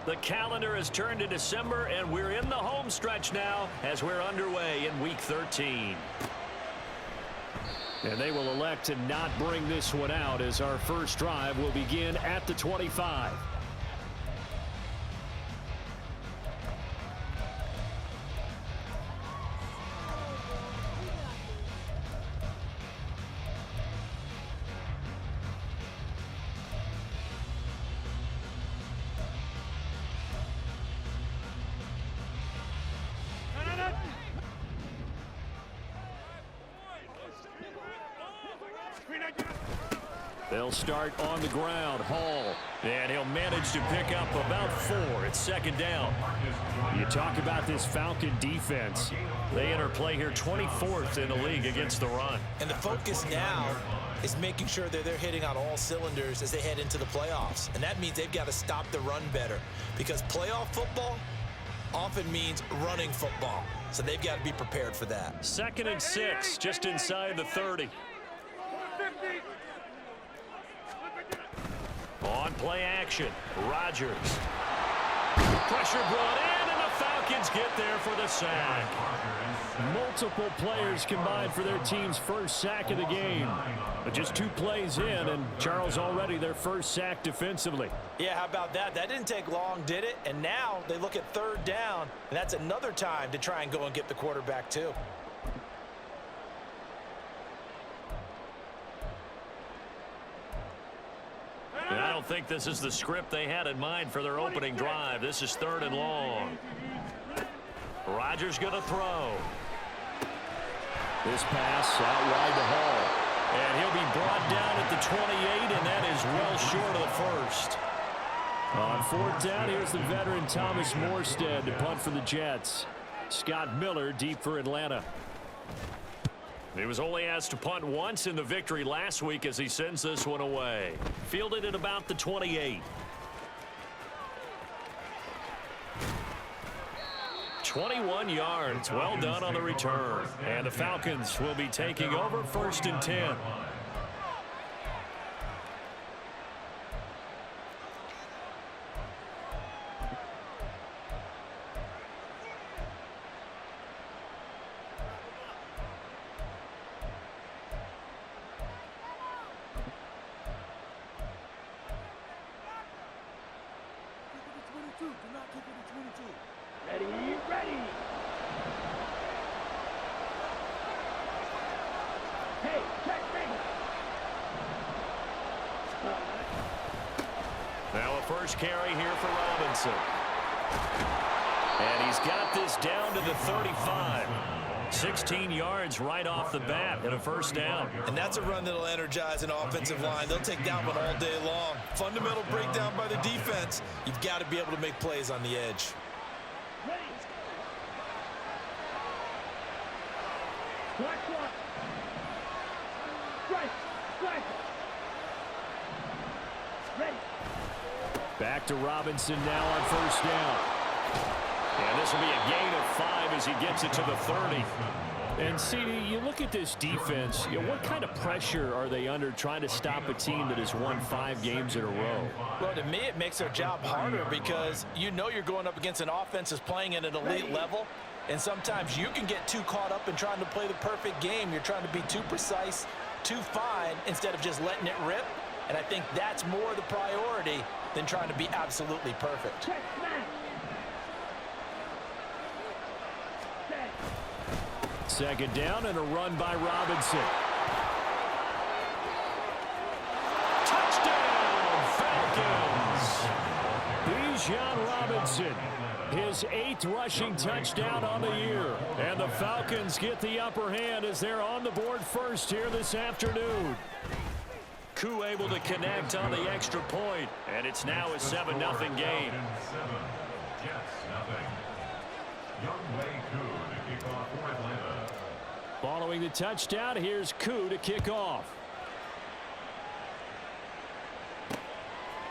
The calendar has turned to December, and we're in the home stretch now as we're underway in Week 13. And they will elect to not bring this one out as our first drive will begin at the 25. They'll start on the ground. Hall. And he'll manage to pick up about 4. It's second down. You talk about this Falcon defense. They enter play here 24th in the league against the run. And the focus now is making sure that they're hitting on all cylinders as they head into the playoffs. And that means they've got to stop the run better, because playoff football often means running football. So they've got to be prepared for that. 2nd and 6, just inside the 30. On play action, Rodgers. Pressure brought in, and the Falcons get there for the sack. Multiple players combined for their team's first sack of the game. But just 2 plays in, and Charles already their first sack defensively. Yeah, how about that? That didn't take long, did it? And now they look at 3rd down, and that's another time to try and go and get the quarterback too. And I don't think this is the script they had in mind for their opening drive. This is 3rd and long. Rodgers going to throw. This pass out wide to Hall. And he'll be brought down at the 28, and that is well short of the first. On 4th down, here's the veteran Thomas Morstead to punt for the Jets. Scott Miller deep for Atlanta. He was only asked to punt once in the victory last week as he sends this one away. Fielded at about the 28. 21 yards. Well done on the return. And the Falcons will be taking over 1st and 10. Now a first carry here for Robinson. And he's got this down to the 35. 16 yards right off the bat and a first down. And that's a run that'll energize an offensive line. They'll take that one all day long. Fundamental breakdown by the defense. You've got to be able to make plays on the edge. Back to Robinson now on 1st down. And this will be a gain of 5 as he gets it to the 30. And, CD, you look at this defense, what kind of pressure are they under trying to stop a team that has won 5 games in a row? Well, to me, it makes their job harder because you know you're going up against an offense that's playing at an elite level. And sometimes you can get too caught up in trying to play the perfect game. You're trying to be too precise, too fine, instead of just letting it rip. And I think that's more the priority than trying to be absolutely perfect. Second down and a run by Robinson. Touchdown, Falcons! Bijan Robinson, his 8th rushing touchdown on the year. And the Falcons get the upper hand as they're on the board first here this afternoon. Koo able to connect on the extra point, and it's now a 7-0 game. Following the touchdown, here's Koo to kick off.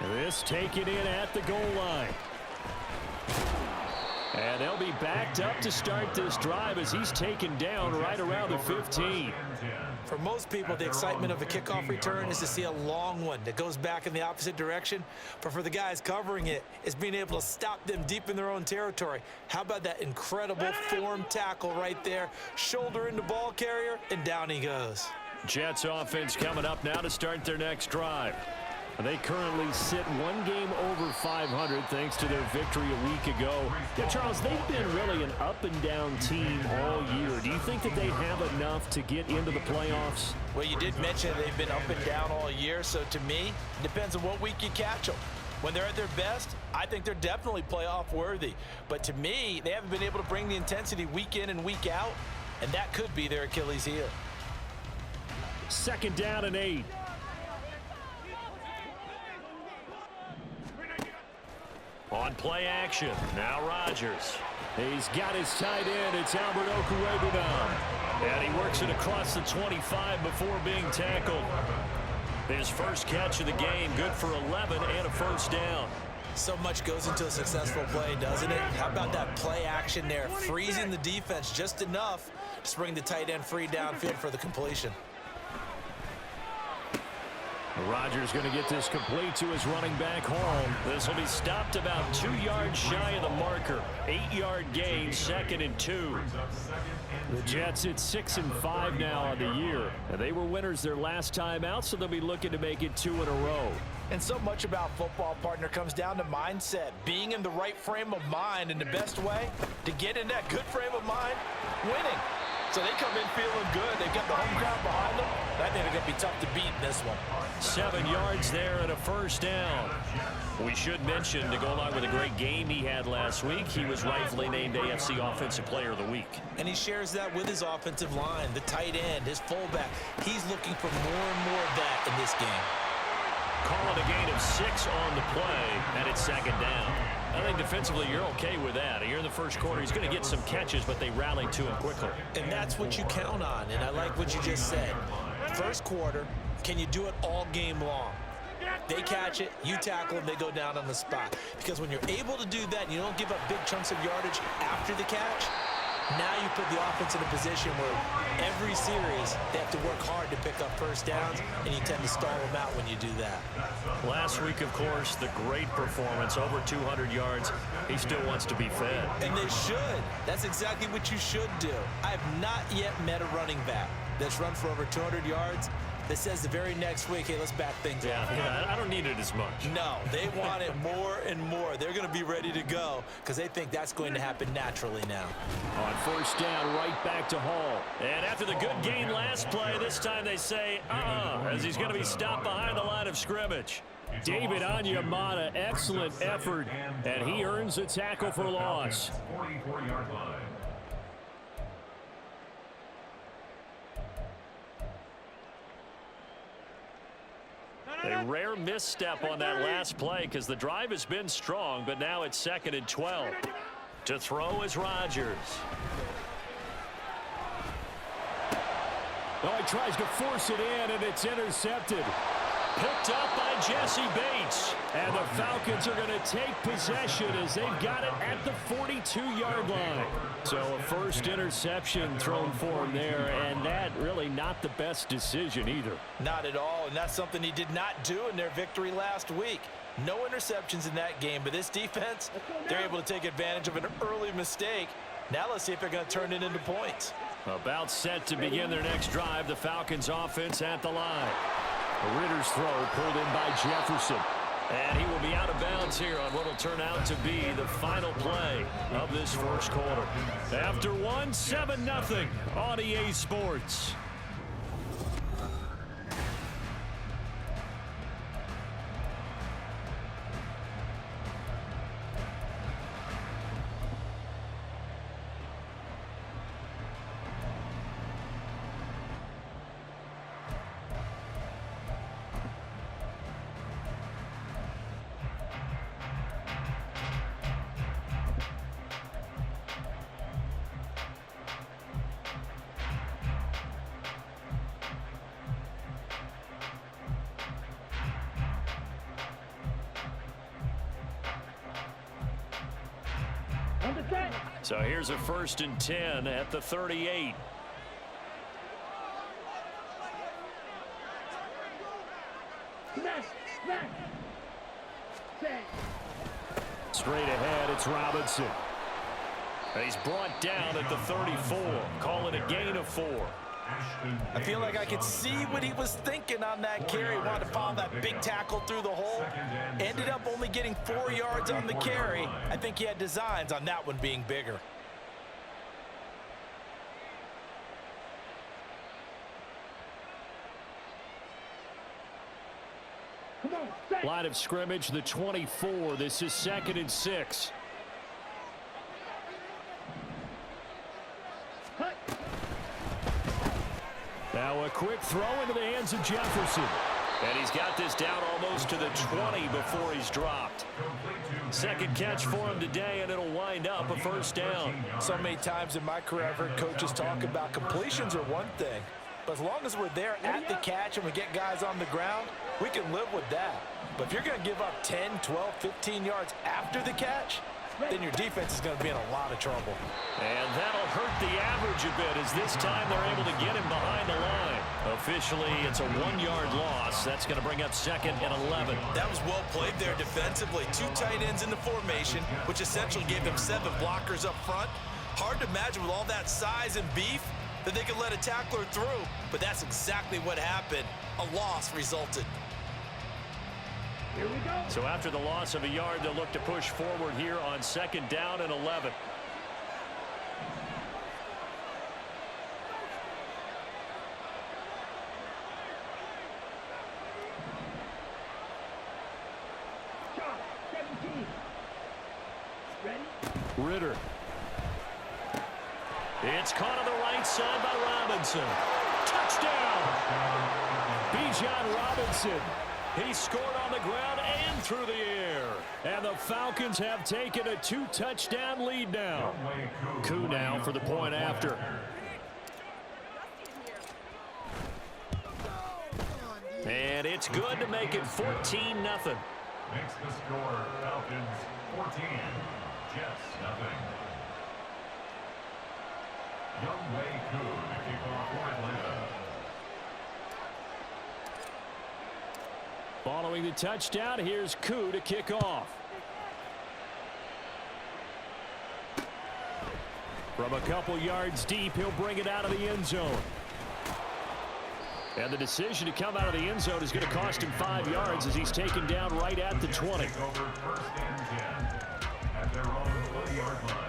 This taken in at the goal line. And they'll be backed up to start this drive as he's taken down right around the 15. For most people, the excitement of a kickoff return is to see a long one that goes back in the opposite direction. But for the guys covering it, it's being able to stop them deep in their own territory. How about that incredible form tackle right there? Shoulder into ball carrier, and down he goes. Jets offense coming up now to start their next drive. They currently sit one game over 500 thanks to their victory a week ago. Yeah, Charles, they've been really an up-and-down team all year. Do you think that they have enough to get into the playoffs? Well, you did mention they've been up and down all year, so to me, it depends on what week you catch them. When they're at their best, I think they're definitely playoff worthy. But to me, they haven't been able to bring the intensity week in and week out, and that could be their Achilles heel. 2nd down and 8. On play action, now Rodgers. He's got his tight end. It's Albert Okwuegbunam. And he works it across the 25 before being tackled. His first catch of the game, good for 11 and a first down. So much goes into a successful play, doesn't it? How about that play action there, freezing the defense just enough to bring the tight end free downfield for the completion. Rodgers going to get this complete to his running back Hall. This will be stopped about 2 yards shy of the marker. 8-yard gain, 2nd and 2. The Jets at 6-5 now on the year. And they were winners their last time out, so they'll be looking to make it 2 in a row. And so much about football, partner, comes down to mindset. Being in the right frame of mind, and the best way to get in that good frame of mind, winning. So they come in feeling good. They've got the home crowd behind them. I think they're going to be tough to beat in this one. 7 yards there and a first down. We should mention, to go along with a great game he had last week, he was rightfully named AFC Offensive Player of the Week. And he shares that with his offensive line, the tight end, his fullback. He's looking for more and more of that in this game. Calling a gain of 6 on the play, and it's 2nd down. I think defensively you're okay with that. Here in the first quarter, he's going to get some catches, but they rallied to him quickly. And that's what you count on, and I like what you just said. First quarter, can you do it all game long? They catch it, you tackle them, they go down on the spot. Because when you're able to do that and you don't give up big chunks of yardage after the catch, now you put the offense in a position where every series they have to work hard to pick up first downs, and you tend to stall them out when you do that. Last week, of course, the great performance, over 200 yards. He still wants to be fed. And they should. That's exactly what you should do. I have not yet met a running back that's run for over 200 yards that says the very next week, hey, let's back things off. Yeah, I don't need it as much. No, they want it more and more. They're going to be ready to go because they think that's going to happen naturally now. On first down, right back to Hall. And after the good gain last play, this time they say, as he's going to be stopped behind the line of scrimmage. David Onyemata, excellent effort, and he earns a tackle for loss. 44-yard line. A rare misstep on that last play because the drive has been strong, but now it's 2nd and 12. To throw is Rodgers. Oh, he tries to force it in, and it's intercepted. Picked up by Jesse Bates. And the Falcons are going to take possession as they've got it at the 42-yard line. So a first interception thrown for him there, and that really not the best decision either. Not at all, and that's something he did not do in their victory last week. No interceptions in that game, but this defense, they're able to take advantage of an early mistake. Now let's see if they're going to turn it into points. About set to begin their next drive, the Falcons offense at the line. Ritter's throw pulled in by Jefferson. And he will be out of bounds here on what will turn out to be the final play of this first quarter. After one, 7-0 on EA Sports. So here's a 1st and 10 at the 38. Straight ahead, it's Robinson. And he's brought down at the 34. Call it a gain of 4. I feel like I could see what he was thinking on that carry. Wanted to follow that big tackle through the hole. Ended up only getting 4 yards on the carry. I think he had designs on that one being bigger. Line of scrimmage, the 24. This is 2nd and 6. Now a quick throw into the hands of Jefferson. And he's got this down almost to the 20 before he's dropped. 2nd catch for him today, and it'll wind up a 1st down. So many times in my career I've heard coaches talk about completions are one thing. But as long as we're there at the catch and we get guys on the ground, we can live with that. But if you're going to give up 10, 12, 15 yards after the catch, then your defense is going to be in a lot of trouble. And that'll hurt the average a bit as this time they're able to get him behind the line. Officially, it's a 1-yard loss. That's going to bring up 2nd and 11. That was well played there defensively. 2 tight ends in the formation, which essentially gave them 7 blockers up front. Hard to imagine with all that size and beef that they could let a tackler through, but that's exactly what happened. A loss resulted. Here we go. So after the loss of a yard, they'll look to push forward here on 2nd down and 11. Shot, 17. Ready? Ritter. It's caught on the right side by Robinson. Touchdown! Bijan Robinson. He scored on the ground and through the air. And the Falcons have taken a 2-touchdown lead now. Koo now for the point after. And it's good to make it 14-0. Makes the score Falcons 14, Jets nothing. Young Wei Koo to kick off for Atlanta. Following the touchdown, here's Koo to kick off. From a couple yards deep, he'll bring it out of the end zone. And the decision to come out of the end zone is going to cost him 5 yards as he's taken down right at the 20. Take over 1st and 10 at their own 20-yard line.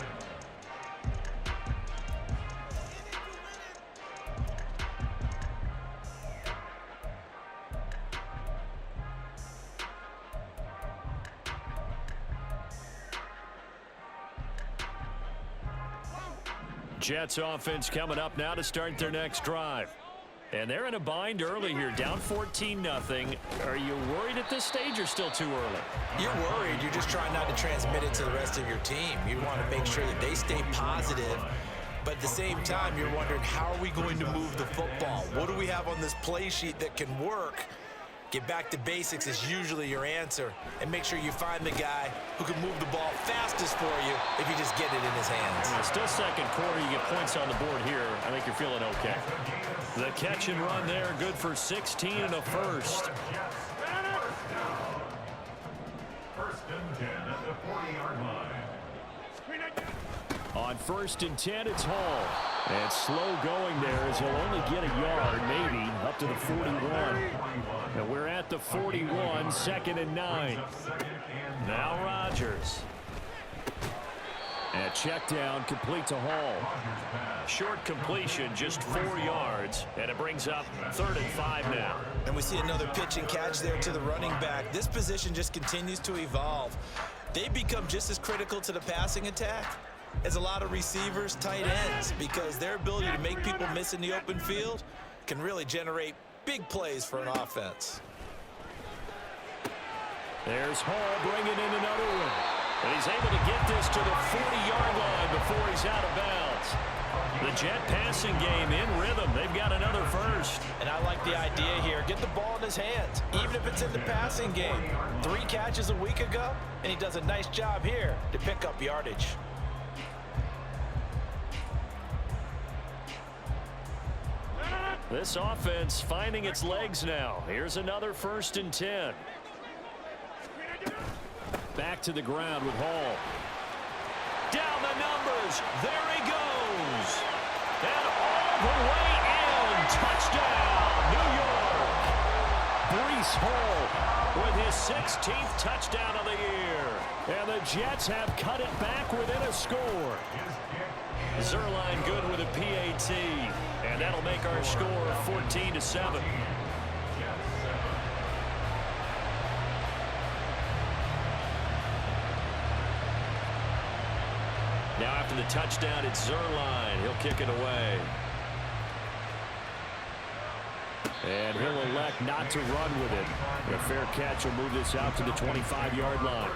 Jets offense coming up now to start their next drive. And they're in a bind early here, down 14-0. Are you worried at this stage or still too early? You're worried. You're just trying not to transmit it to the rest of your team. You want to make sure that they stay positive. But at the same time, you're wondering, how are we going to move the football? What do we have on this play sheet that can work? Get back to basics is usually your answer. And make sure you find the guy who can move the ball fastest for you if you just get it in his hands. Still 2nd quarter. You get points on the board here. I think you're feeling okay. The catch and run there, good for 16 and a 1st. 1st and 10 at the 40-yard line. On 1st and 10, it's Hall. And slow going there as he'll only get a yard, maybe, up to the 41. And we're at the 41, 2nd and 9. Now Rodgers. And check down, complete to Hall. Short completion, just 4 yards, and it brings up 3rd and 5 now. And we see another pitch and catch there to the running back. This position just continues to evolve. They become just as critical to the passing attack as a lot of receivers, tight ends, because their ability to make people miss in the open field can really generate big plays for an offense. There's Hall bringing in another one. And he's able to get this to the 40-yard line before he's out of bounds. The Jet passing game in rhythm. They've got another 1st. And I like the idea here. Get the ball in his hands, even if it's in the passing game. 3 catches a week ago, and he does a nice job here to pick up yardage. This offense finding its legs now. Here's another 1st and 10. Back to the ground with Hall. Down the numbers. There he goes. And all the way in. Touchdown, New York. Breece Hall with his 16th touchdown of the year. And the Jets have cut it back within a score. Zerline good with a PAT. And that'll make our score 14-7. Now after the touchdown, it's Zerline. He'll kick it away. And he'll elect not to run with it. A fair catch will move this out to the 25-yard line.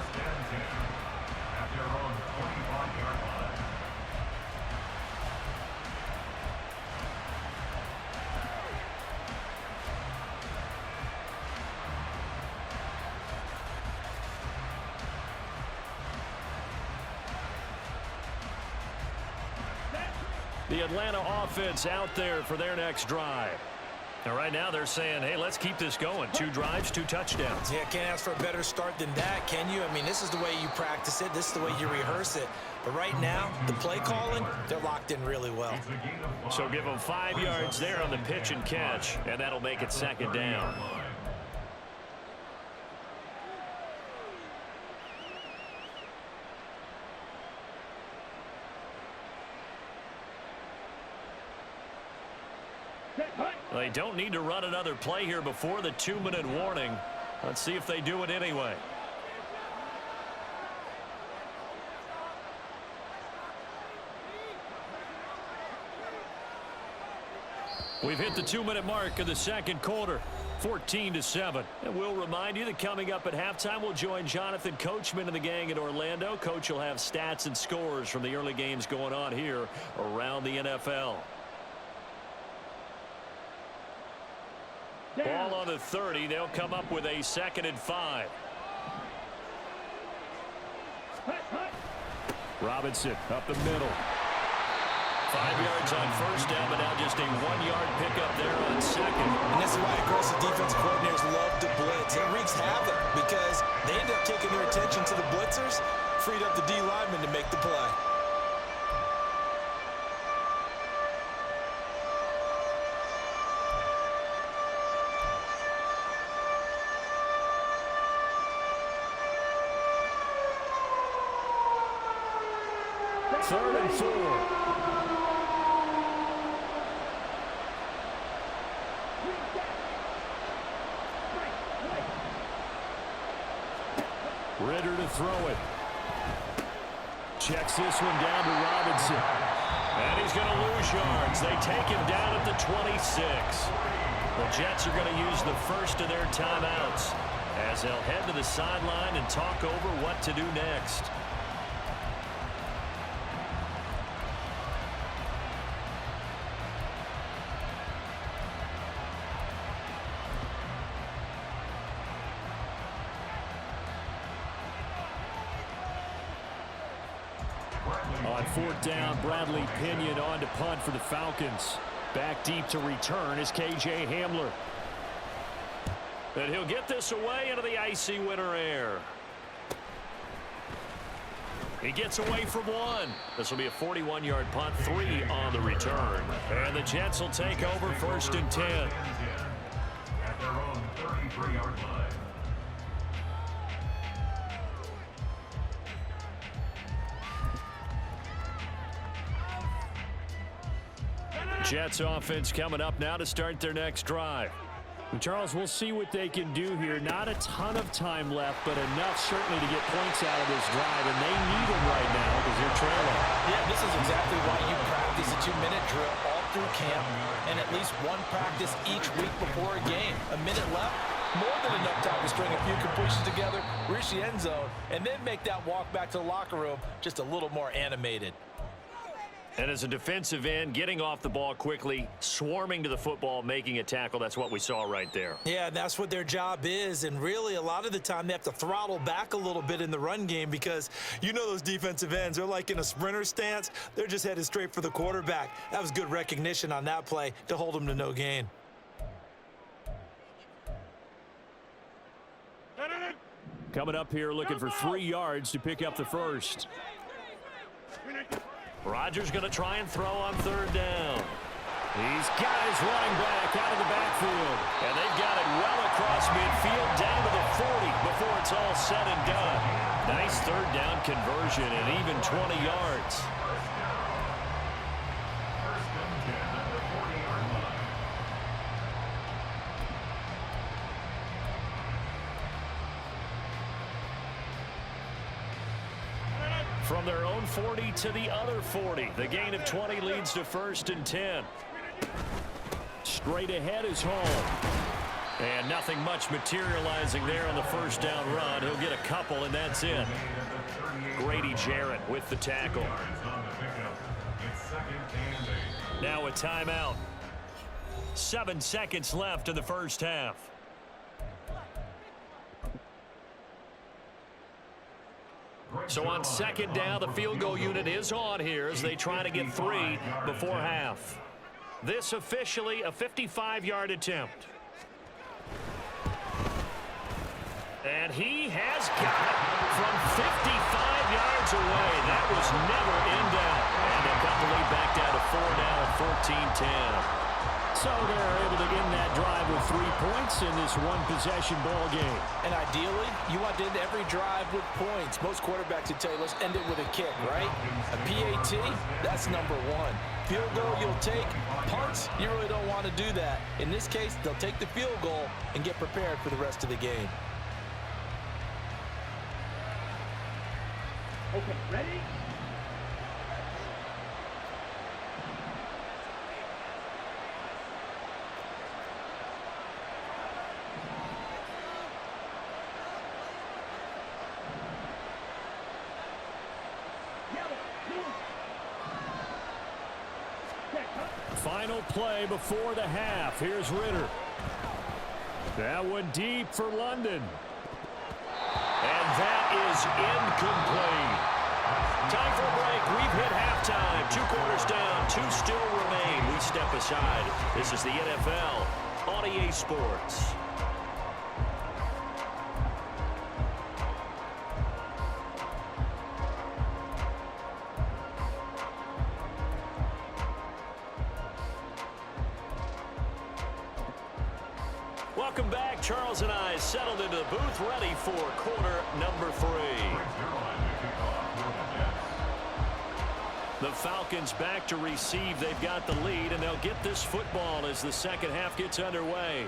The Atlanta offense out there for their next drive. And right now they're saying, hey, let's keep this going. 2 drives, 2 touchdowns. Yeah, can't ask for a better start than that, can you? I mean, this is the way you practice it. This is the way you rehearse it. But right now, the play calling, they're locked in really well. So give them 5 yards there on the pitch and catch, and that'll make it 2nd down. They don't need to run another play here before the 2-minute warning. Let's see if they do it anyway. We've hit the 2-minute mark of the 2nd quarter. 14-7. And we'll remind you that coming up at halftime, we'll join Jonathan Coachman and the gang in Orlando. Coach will have stats and scores from the early games going on here around the NFL. Ball on the 30. They'll come up with a 2nd and 5. Robinson up the middle. 5 yards on 1st down, but now just a 1-yard pickup there on 2nd. And this is why aggressive defensive coordinators love to blitz. It wreaks havoc because they end up taking their attention to the blitzers, freed up the D lineman to make the play. Third and 4. Ritter to throw it. Checks this one down to Robinson. And he's going to lose yards. They take him down at the 26. The Jets are going to use the first of their timeouts as they'll head to the sideline and talk over what to do next. On 4th down, Bradley Pinion on to punt for the Falcons. Back deep to return is KJ Hamler. And he'll get this away into the icy winter air. He gets away from 1. This will be a 41-yard punt, 3 on the return. And the Jets will take over 1st and 10. At their own 33-yard line. Jets offense coming up now to start their next drive. And Charles, we'll see what they can do here. Not a ton of time left, but enough certainly to get points out of this drive, and they need them right now because they're trailing. Yeah, this is exactly why you practice a 2-minute drill all through camp and at least one practice each week before a game. A minute left, more than enough time to string a few completions together, reach the end zone, and then make that walk back to the locker room just a little more animated. And as a defensive end, getting off the ball quickly, swarming to the football, making a tackle, that's what we saw right there. Yeah, that's what their job is. And really, a lot of the time, they have to throttle back a little bit in the run game because you know those defensive ends, they're like in a sprinter stance. They're just headed straight for the quarterback. That was good recognition on that play to hold them to no gain. Coming up here looking for 3 yards to pick up the first. Rodgers going to try and throw on 3rd down. He's got his running back out of the backfield. And they've got it well across midfield down to the 40 before it's all said and done. Nice 3rd down conversion and even 20 yards. From their own 40 to the other 40. The gain of 20 leads to 1st and 10. Straight ahead is home. And nothing much materializing there on the 1st down run. He'll get a couple, and that's it. Grady Jarrett with the tackle. Now a timeout. 7 seconds left in the first half. So on 2nd down, the field goal unit is on here as they try to get 3 before half. This officially a 55-yard attempt. And he has got it from 55 yards away. That was never in doubt. And they've got the lead back down to 4 now at 14-10. So they're able to end that drive with 3 points in this one-possession ball game. And ideally, you want to end every drive with points. Most quarterbacks would tell you, let's end it with a kick, right? A PAT, that's number 1. Field goal you'll take. Punts, you really don't want to do that. In this case, they'll take the field goal and get prepared for the rest of the game. Okay, ready? Final play before the half. Here's Ritter. That one deep for London. And that is incomplete. Time for a break. We've hit halftime. 2 quarters down. 2 still remain. We step aside. This is the NFL on EA Sports. Welcome back. Charles and I settled into the booth, ready for quarter number 3. The Falcons back to receive. They've got the lead, and they'll get this football as the second half gets underway.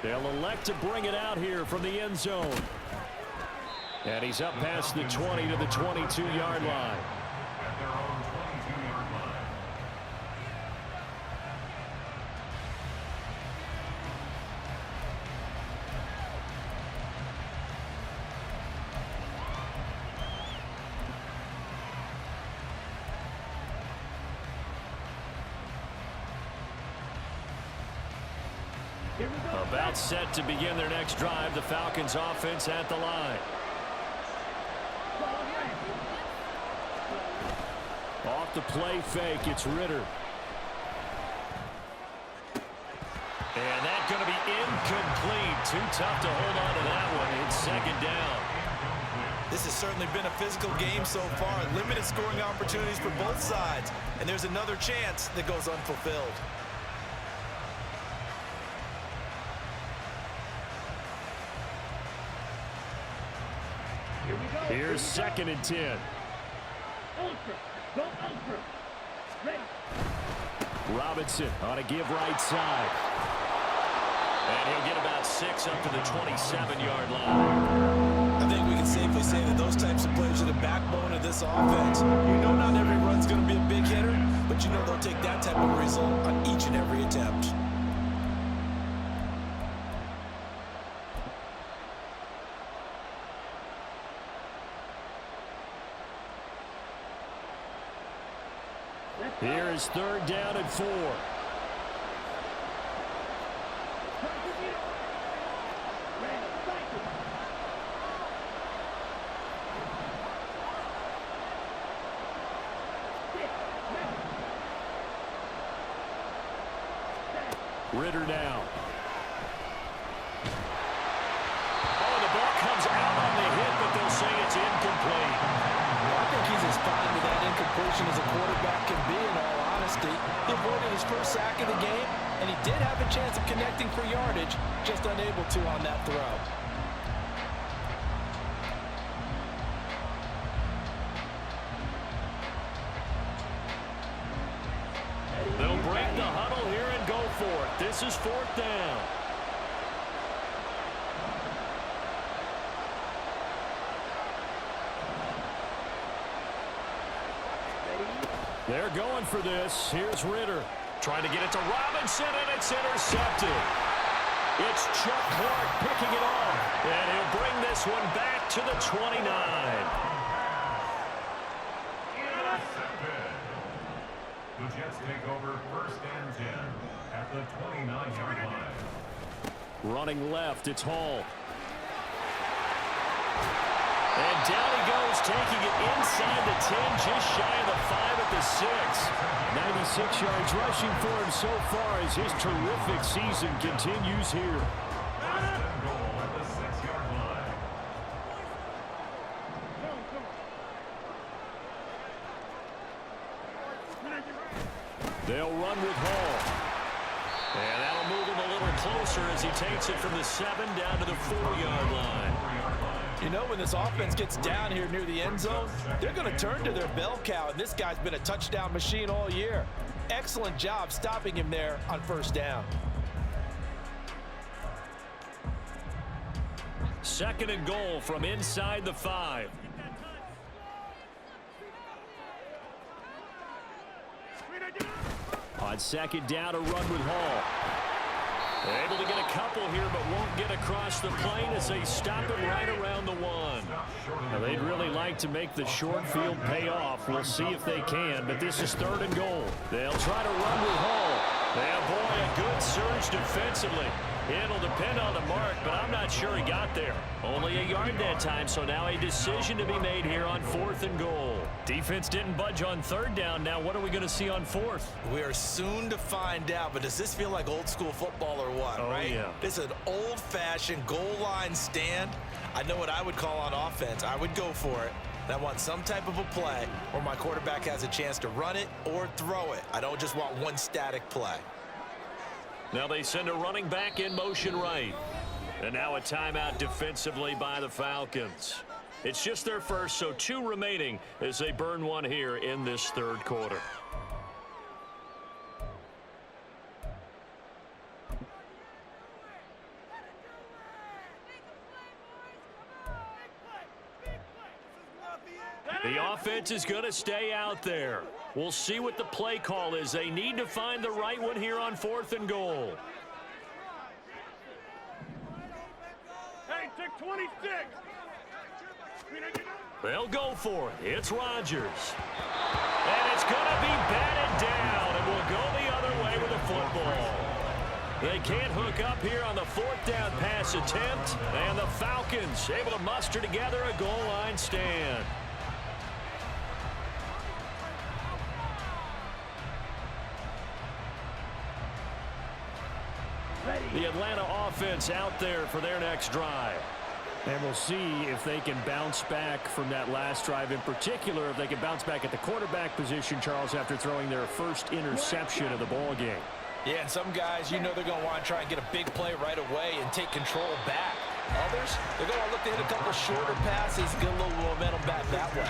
They'll elect to bring it out here from the end zone. And he's up past the 20 to the 22-yard line. About set to begin their next drive. The Falcons offense at the line. Off the play fake, it's Ritter. And that's going to be incomplete. Too tough to hold on to that one. It's 2nd down. This has certainly been a physical game so far. Limited scoring opportunities for both sides. And there's another chance that goes unfulfilled. Here's 2nd and 10. Ultra. Go ultra. Ready. Robinson on a give right side. And he'll get about 6 up to the 27-yard line. I think we can safely say that those types of players are the backbone of this offense. You know not every run's going to be a big hitter, but you know they'll take that type of result on each and every attempt. is 3rd down and 4. Ritter now. Oh, the ball comes out on the hit, but they'll say it's incomplete. I think he's as fine with that incompletion as a quarterback can be, in all honesty. He avoided his first sack of the game, and he did have a chance of connecting for yardage, just unable to on that throw. They'll break the huddle here and go for it. This is 4th down. They're going for this. Here's Ritter. Trying to get it to Robinson, and it's intercepted. It's Chuck Clark picking it off. And he'll bring this one back to the 29. The Jets take over 1st and 10 at the 29-yard line. Running left, it's Hall. And down he goes, taking it inside the 10, just shy of the 5 at the 6. 96 yards rushing for him so far as his terrific season continues here. 1st and goal at the 6-yard line. They'll run with Hall. And that'll move him a little closer as he takes it from the 7 down to the 4-yard line. You know, when this offense gets down here near the end zone, they're going to turn to their bell cow, and this guy's been a touchdown machine all year. Excellent job stopping him there on 1st down. 2nd and goal from inside the 5. On 2nd down, a run with Hall. Able to get a couple here, but won't get across the plane as they stop it right around the 1. Now, they'd really like to make the short field pay off. We'll see if they can, but this is 3rd and goal. They'll try to run with Hall. Yeah, boy, a good surge defensively. It'll depend on the mark, but I'm not sure he got there. Only a yard that time, so now a decision to be made here on 4th and goal. Defense didn't budge on 3rd down. Now what are we going to see on 4th? We are soon to find out, but does this feel like old school football or what, right? Yeah. This is an old-fashioned goal line stand. I know what I would call on offense. I would go for it. And I want some type of a play where my quarterback has a chance to run it or throw it. I don't just want one static play. Now they send a running back in motion right. And now a timeout defensively by the Falcons. It's just their first, so 2 remaining as they burn one here in this 3rd quarter. The offense is going to stay out there. We'll see what the play call is. They need to find the right one here on 4th and goal. Hey, take 26. They'll go for it. It's Rodgers. And it's going to be batted down, and we'll go the other way with the football. They can't hook up here on the 4th down pass attempt, and the Falcons able to muster together a goal line stand. The Atlanta offense out there for their next drive. And we'll see if they can bounce back from that last drive. In particular, if they can bounce back at the quarterback position, Charles, after throwing their first interception of the ball game. Yeah, and some guys, you know they're going to want to try and get a big play right away and take control back. Others, they're going to look to hit a couple shorter passes, get a little momentum back that way.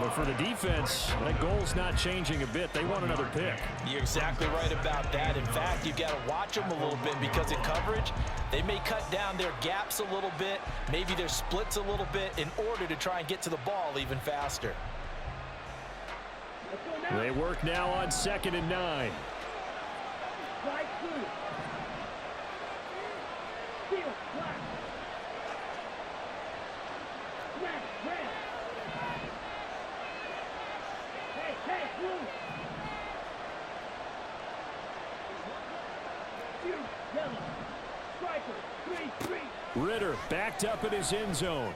But for the defense, that goal's not changing a bit. They want another pick. You're exactly right about that. In fact, you've got to watch them a little bit because in coverage, they may cut down their gaps a little bit, maybe their splits a little bit in order to try and get to the ball even faster. They work now on 2nd and 9. Slide 2. Steal, flat. Smash, red. Hey, move. you, yellow. Striker, 3-3. Ritter backed up in his end zone.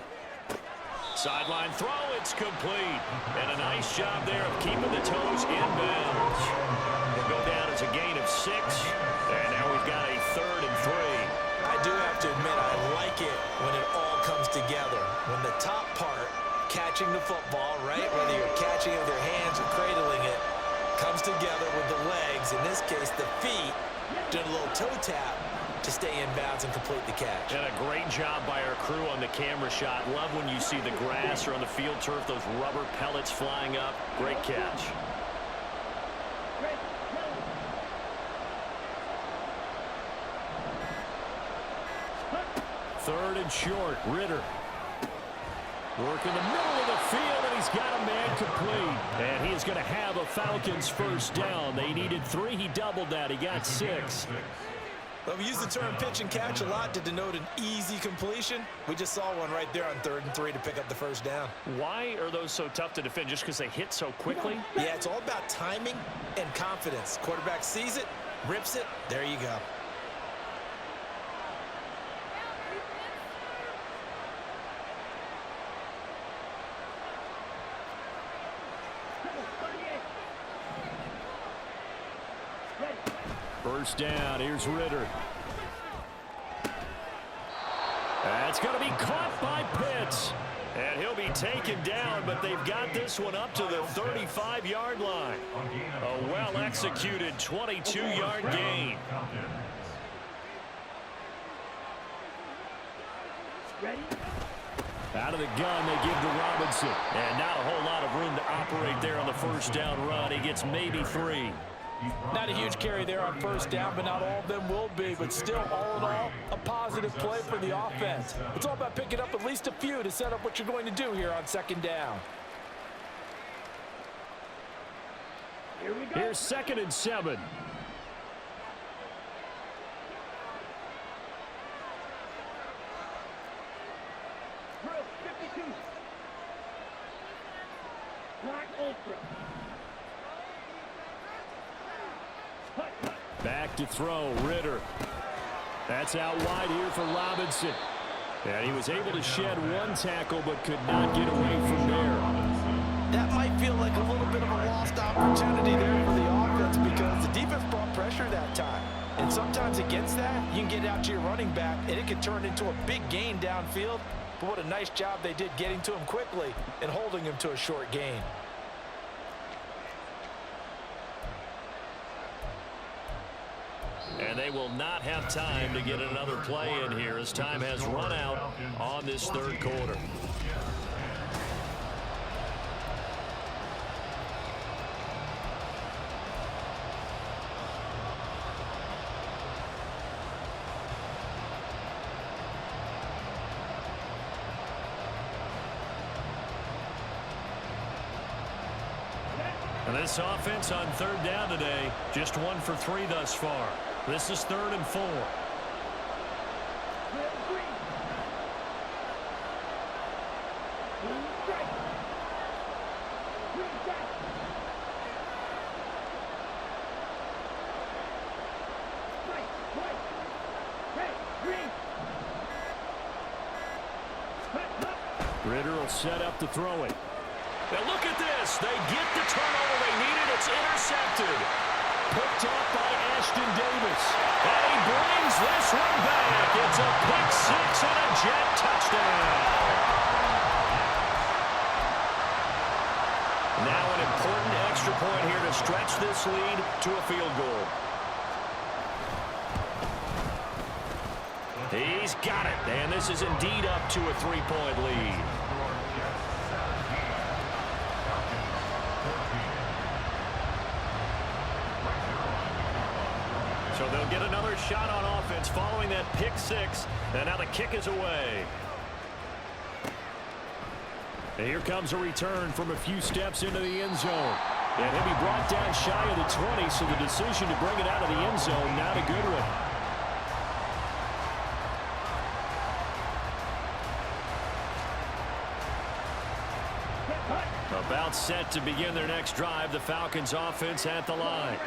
Sideline throw, it's complete. And a nice job there of keeping the toes in bounds. Will go down as a gain of 6. And now we've got a 3rd and 3. I do have to admit, I like it when it all comes together. When the top part, catching the football, right, whether you're catching it with your hands or cradling it, comes together with the legs, in this case the feet, doing a little toe tap to stay in bounds and complete the catch. And a great job by our crew on the camera shot. Love when you see the grass or on the field turf, those rubber pellets flying up. Great catch. Red, yellow. 3rd and short. Ritter. Work in the middle of the field, and he's got a man complete. And he is going to have a Falcons first down. They needed 3. He doubled that. He got 6. Well, we use the term pitch and catch a lot to denote an easy completion. We just saw one right there on 3rd and 3 to pick up the first down. Why are those so tough to defend? Just because they hit so quickly? Yeah, it's all about timing and confidence. Quarterback sees it, rips it, there you go. First down, here's Ritter. That's going to be caught by Pitts. And he'll be taken down, but they've got this one up to the 35-yard line. A well-executed 22-yard gain. Ready? Out of the gun, they give to Robinson. And not a whole lot of room to operate there on the first down run. He gets maybe 3. Not a huge carry there on first down, but not all of them will be. But still, all in all, a positive play for the offense. It's all about picking up at least a few to set up what you're going to do here on second down. Here we go. Here's 2nd and 7. Drill, 52. Black Ultra. Back to throw, Ritter. That's out wide here for Robinson. And he was able to shed 1 tackle, but could not get away from there. That might feel like a little bit of a lost opportunity there for the offense because the defense brought pressure that time. And sometimes against that, you can get out to your running back, and it can turn into a big gain downfield. But what a nice job they did getting to him quickly and holding him to a short gain. And they will not have time to get another play in here as time has run out on this 3rd quarter. And this offense on 3rd down today, just 1 for 3 thus far. This is 3rd and 4. Ritter will set up to throw it. Now look at this. They get the turnover they needed. It's intercepted. Picked up by Ashton Davis. And he brings this one back. It's a pick 6 and a Jet touchdown. Now an important extra point here to stretch this lead to a field goal. He's got it. And this is indeed up to a 3-point lead. So they'll get another shot on offense following that pick 6. And now the kick is away. And here comes a return from a few steps into the end zone. And he'll be brought down shy of the 20, so the decision to bring it out of the end zone, not a good one. About set to begin their next drive, the Falcons offense at the line.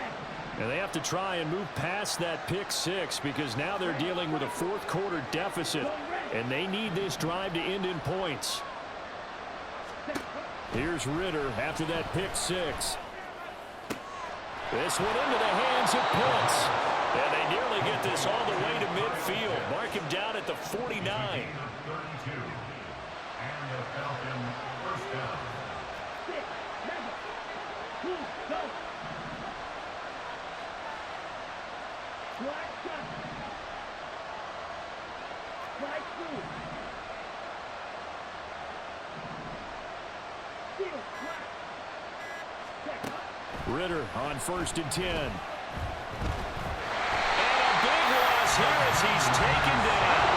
And they have to try and move past that pick six because now they're dealing with a fourth quarter deficit, and they need this drive to end in points. Here's Ritter after that pick six. This one into the hands of Pitts. And they nearly get this all the way to midfield. Mark him down at the 49. And the Falcon first down. 6, 7, 2, go. Black shot. Black through. Seal, black. Check. Ritter on 1st and 10. And a big loss here as he's taken down.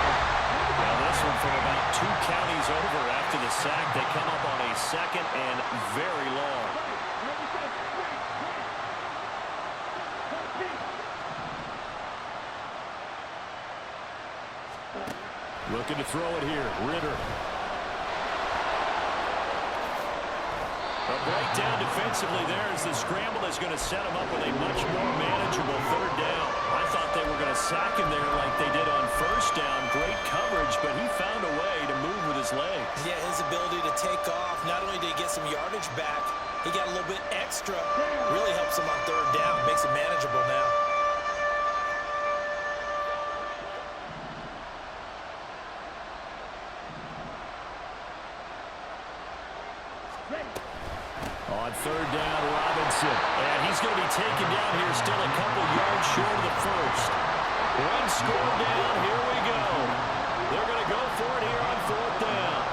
Now this one from about 2 counties over after the sack. They come up on a 2nd and very long. Looking to throw it here. Ritter. A breakdown defensively there as the scramble is going to set him up with a much more manageable 3rd down. I thought they were going to sack him there like they did on 1st down. Great coverage, but he found a way to move with his legs. Yeah, his ability to take off, not only did he get some yardage back, he got a little bit extra. Really helps him on 3rd down, makes it manageable now. On 3rd down, Robinson. And he's going to be taken down here, still a couple yards short of the 1st. One score down, here we go. They're going to go for it here on 4th down.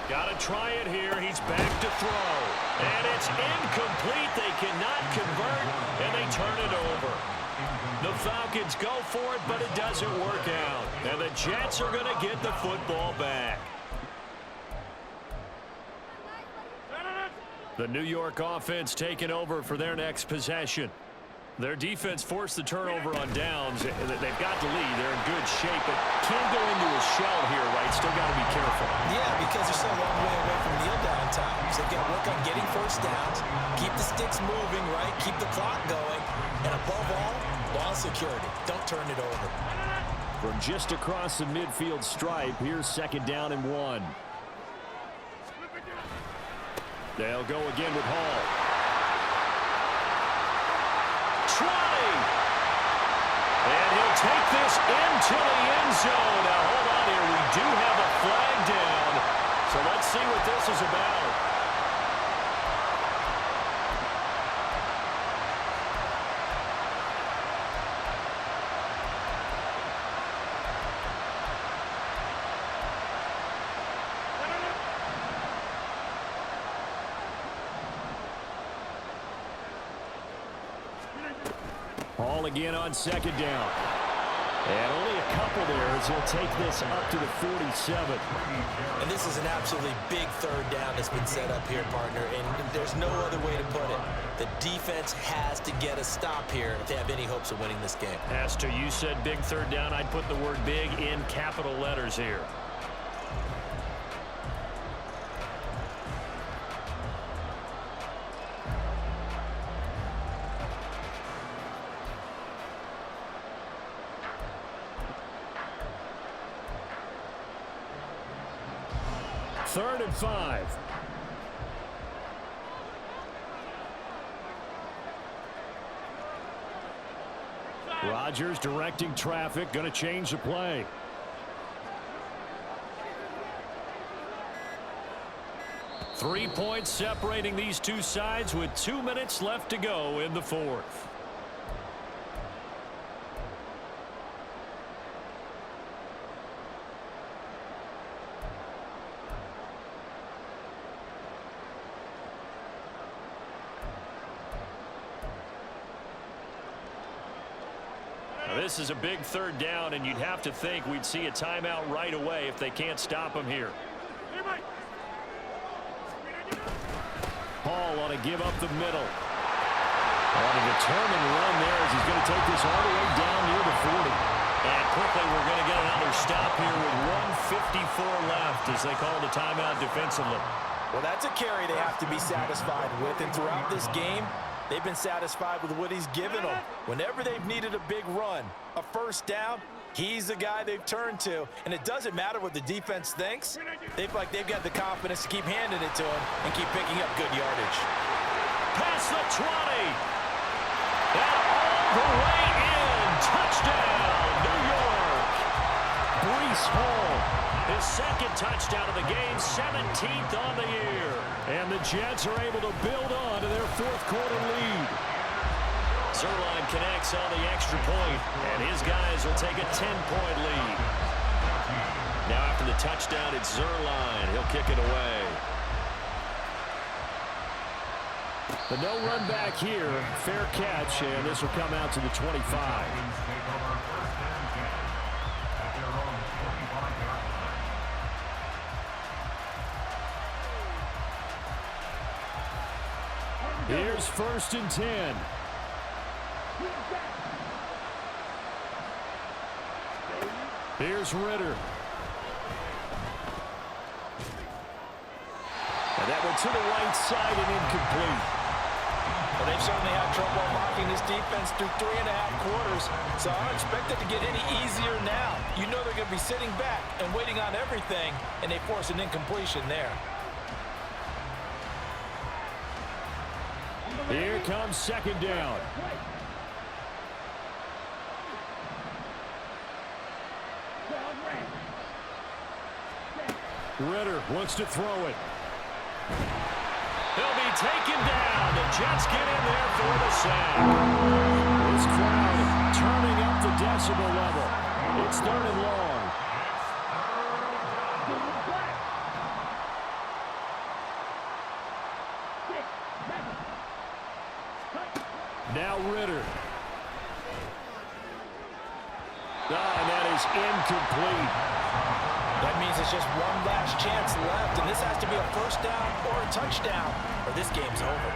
Got to try it here. He's back to throw. And it's incomplete. They cannot convert, and they turn it over. The Falcons go for it, but it doesn't work out. And the Jets are going to get the football back. The New York offense taking over for their next possession. Their defense forced the turnover on downs. They've got the lead. They're in good shape, but can't go into a shell here, right? Still got to be careful. Yeah, because they're still a long way away from kneel down times. They've got to work on getting 1st downs, keep the sticks moving, right? Keep the clock going. And above all, ball security. Don't turn it over. From just across the midfield stripe, here's 2nd down and 1. They'll go again with Hall. Trying. And he'll take this into the end zone. Now, hold on here. We do have a flag down. So let's see what this is about. Hall again on 2nd down. And only a couple there as he'll take this up to the 47. And this is an absolutely big 3rd down that's been set up here, partner. And there's no other way to put it. The defense has to get a stop here if they have any hopes of winning this game. As to you said big 3rd down, I'd put the word big in capital letters here. Third and 5. Rodgers directing traffic, going to change the play. Three points separating these two sides with 2 minutes left to go in the 4th. This is a big third down, and you'd have to think we'd see a timeout right away if they can't stop him here. Hall ought to give up the middle. On a determined run there as he's going to take this all the way down near the 40. And quickly we're going to get another stop here with 1:54 left as they call the timeout defensively. Well, that's a carry they have to be satisfied with. And throughout this game, they've been satisfied with what he's given them. Whenever they've needed a big run, a first down, he's the guy they've turned to. And it doesn't matter what the defense thinks. They feel like they've got the confidence to keep handing it to him and keep picking up good yardage. Past the 20. And all the way in. Touchdown, New York. Breece Hall, his second touchdown of the game, 17th on the year. And the Jets are able to build on to their fourth quarter lead. Zerline connects on the extra point, and his guys will take a 10-point lead. Now after the touchdown, it's Zerline. He'll kick it away. The no run back here, fair catch, and this will come out to the 25. Here's 1st and 10. Here's Ritter. And that one to the right side and incomplete. Well, they've certainly had trouble blocking this defense through 3.5 quarters, so I don't expect it to get any easier now. You know they're going to be sitting back and waiting on everything, and they force an incompletion there. Here comes 2nd down. Ritter wants to throw it. He'll be taken down. The Jets get in there for the sack. This crowd turning up the decibel level. It's 3rd and long. Now Ritter. And that is incomplete. That means it's just one last chance left, and this has to be a first down or a touchdown, or this game's over.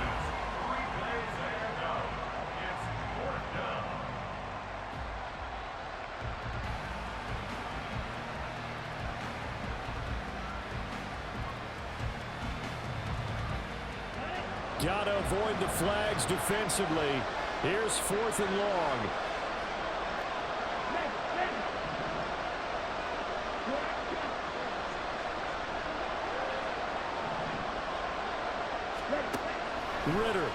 Got to avoid the flags defensively. Here's 4th and long. Ritter.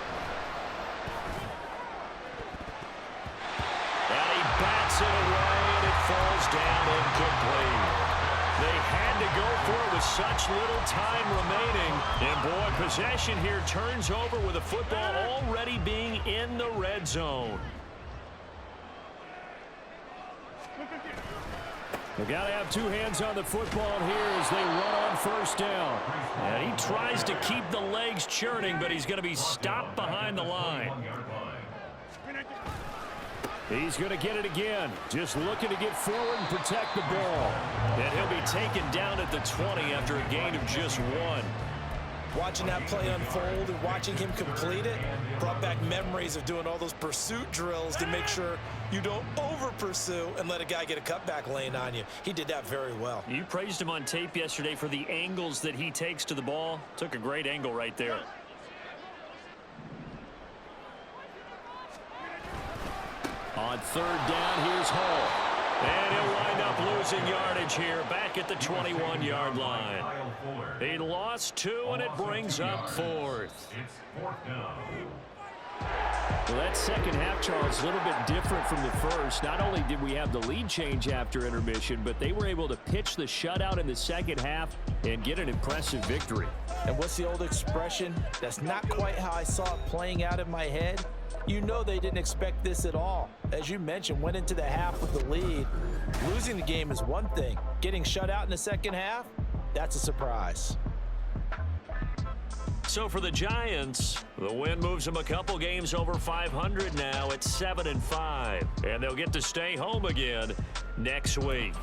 And he bats it away, and it falls down incomplete. They had to go for it with such little time remaining. And, boy, possession here turns over with the football already being in the red zone. They got to have two hands on the football here as they run on 1st down. And he tries to keep the legs churning, but he's going to be stopped behind the line. He's going to get it again. Just looking to get forward and protect the ball. And he'll be taken down at the 20 after a gain of just 1. Watching that play unfold and watching him complete it brought back memories of doing all those pursuit drills to make sure you don't over-pursue and let a guy get a cutback lane on you. He did that very well. You praised him on tape yesterday for the angles that he takes to the ball. Took a great angle right there. On 3rd down, here's Hall. And he'll wind up losing yardage here back at the 21-yard line. He lost 2, and it brings up 4th. It's 4th down. Well, that second half, Charles, a little bit different from the first. Not only did we have the lead change after intermission, but they were able to pitch the shutout in the second half and get an impressive victory. And what's the old expression? That's not quite how I saw it playing out in my head. You know they didn't expect this at all. As you mentioned, went into the half with the lead. Losing the game is one thing. Getting shut out in the second half, that's a surprise. So for the Giants, the win moves them a couple games over 500 now at 7-5. And they'll get to stay home again next week.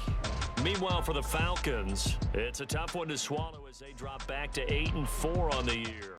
Meanwhile, for the Falcons, it's a tough one to swallow as they drop back to 8-4 on the year.